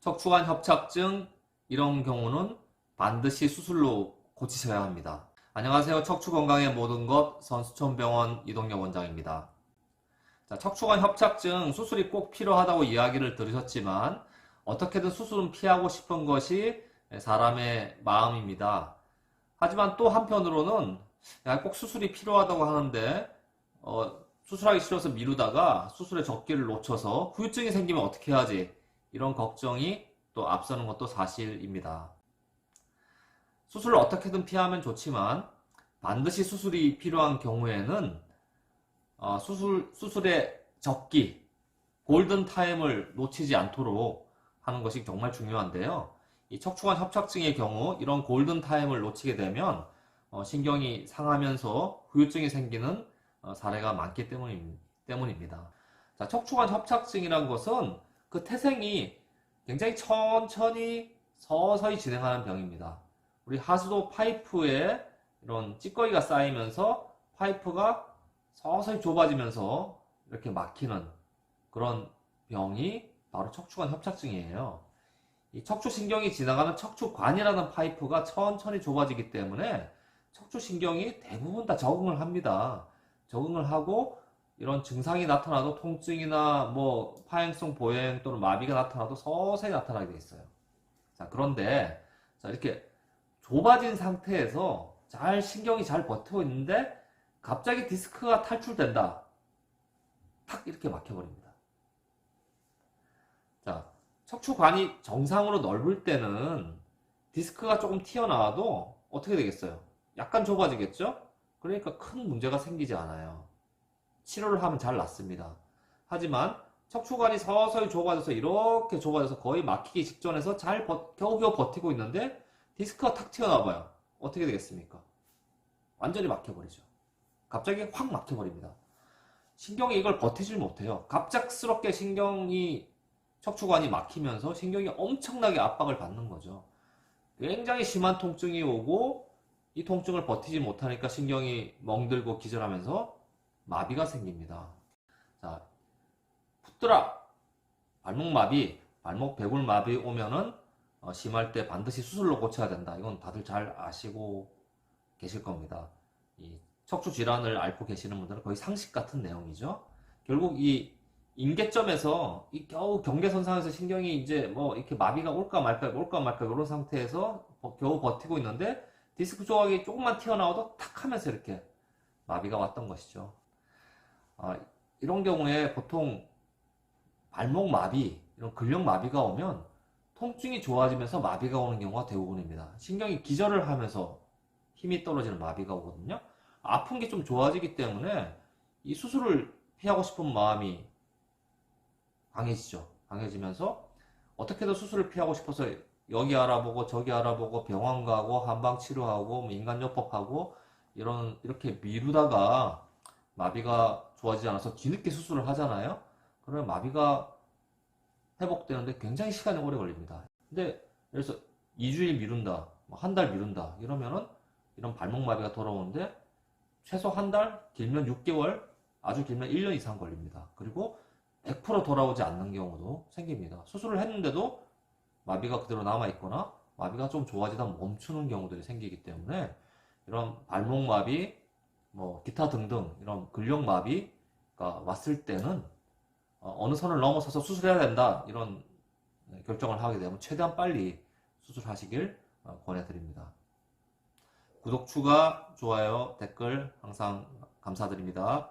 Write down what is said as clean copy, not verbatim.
척추관 협착증 이런 경우는 반드시 수술로 고치셔야 합니다. 안녕하세요. 척추 건강의 모든 것 선수촌병원 이동엽 원장입니다. 자, 척추관 협착증 수술이 꼭 필요하다고 이야기를 들으셨지만 어떻게든 수술은 피하고 싶은 것이 사람의 마음입니다. 하지만 또 한편으로는 꼭 수술이 필요하다고 하는데 수술하기 싫어서 미루다가 수술의 적기를 놓쳐서 후유증이 생기면 어떻게 하지? 이런 걱정이 또 앞서는 것도 사실입니다. 수술을 어떻게든 피하면 좋지만 반드시 수술이 필요한 경우에는 수술의 적기, 골든타임을 놓치지 않도록 하는 것이 정말 중요한데요. 이 척추관 협착증의 경우 이런 골든타임을 놓치게 되면 신경이 상하면서 후유증이 생기는 사례가 많기 때문입니다. 자, 척추관 협착증이라는 것은 그 태생이 굉장히 천천히 서서히 진행하는 병입니다. 우리 하수도 파이프에 이런 찌꺼기가 쌓이면서 파이프가 서서히 좁아지면서 이렇게 막히는 그런 병이 바로 척추관 협착증이에요. 이 척추신경이 지나가는 척추관이라는 파이프가 천천히 좁아지기 때문에 척추신경이 대부분 다 적응을 합니다. 적응을 하고 이런 증상이 나타나도 통증이나 파행성 보행 또는 마비가 나타나도 서서히 나타나게 돼 있어요. 자, 그런데 이렇게 좁아진 상태에서 신경이 잘 버티고 있는데 갑자기 디스크가 탈출된다. 탁 이렇게 막혀버립니다. 자, 척추관이 정상으로 넓을 때는 디스크가 조금 튀어나와도 어떻게 되겠어요? 약간 좁아지겠죠? 그러니까 큰 문제가 생기지 않아요. 치료를 하면 잘 낫습니다. 하지만 척추관이 서서히 좁아져서 이렇게 좁아져서 거의 막히기 직전에서 겨우겨우 버티고 있는데 디스크가 탁 튀어나와봐요. 어떻게 되겠습니까? 완전히 막혀버리죠. 갑자기 확 막혀버립니다. 신경이 이걸 버티질 못해요. 갑작스럽게 척추관이 막히면서 신경이 엄청나게 압박을 받는 거죠. 굉장히 심한 통증이 오고 이 통증을 버티지 못하니까 신경이 멍들고 기절하면서 마비가 생깁니다. 자, 풋드락, 발목 마비, 발목 배굴 마비 오면은 심할 때 반드시 수술로 고쳐야 된다. 이건 다들 잘 아시고 계실 겁니다. 이 척추 질환을 앓고 계시는 분들은 거의 상식 같은 내용이죠. 결국 이 임계점에서 겨우 경계선상에서 신경이 이제 이렇게 마비가 올까 말까 이런 상태에서 겨우 버티고 있는데 디스크 조각이 조금만 튀어나와도 탁 하면서 이렇게 마비가 왔던 것이죠. 이런 경우에 보통 발목 마비, 이런 근력 마비가 오면 통증이 좋아지면서 마비가 오는 경우가 대부분입니다. 신경이 기절을 하면서 힘이 떨어지는 마비가 오거든요. 아픈 게 좀 좋아지기 때문에 이 수술을 피하고 싶은 마음이 강해지죠. 강해지면서 어떻게든 수술을 피하고 싶어서 여기 알아보고 저기 알아보고 병원 가고 한방 치료하고 인간요법하고 이렇게 미루다가 마비가 좋아지지 않아서 뒤늦게 수술을 하잖아요. 그러면 마비가 회복되는데 굉장히 시간이 오래 걸립니다. 근데 그래서 2주일 미룬다, 한 달 미룬다 이러면은 이런 발목 마비가 돌아오는데 최소 한 달, 길면 6개월, 아주 길면 1년 이상 걸립니다. 그리고 100% 돌아오지 않는 경우도 생깁니다. 수술을 했는데도 마비가 그대로 남아있거나 마비가 좀 좋아지다 멈추는 경우들이 생기기 때문에 이런 발목 마비, 기타 등등 이런 근력 마비가 왔을 때는 어느 선을 넘어서서 수술해야 된다 이런 결정을 하게 되면 최대한 빨리 수술하시길 권해드립니다. 구독, 추가, 좋아요, 댓글 항상 감사드립니다.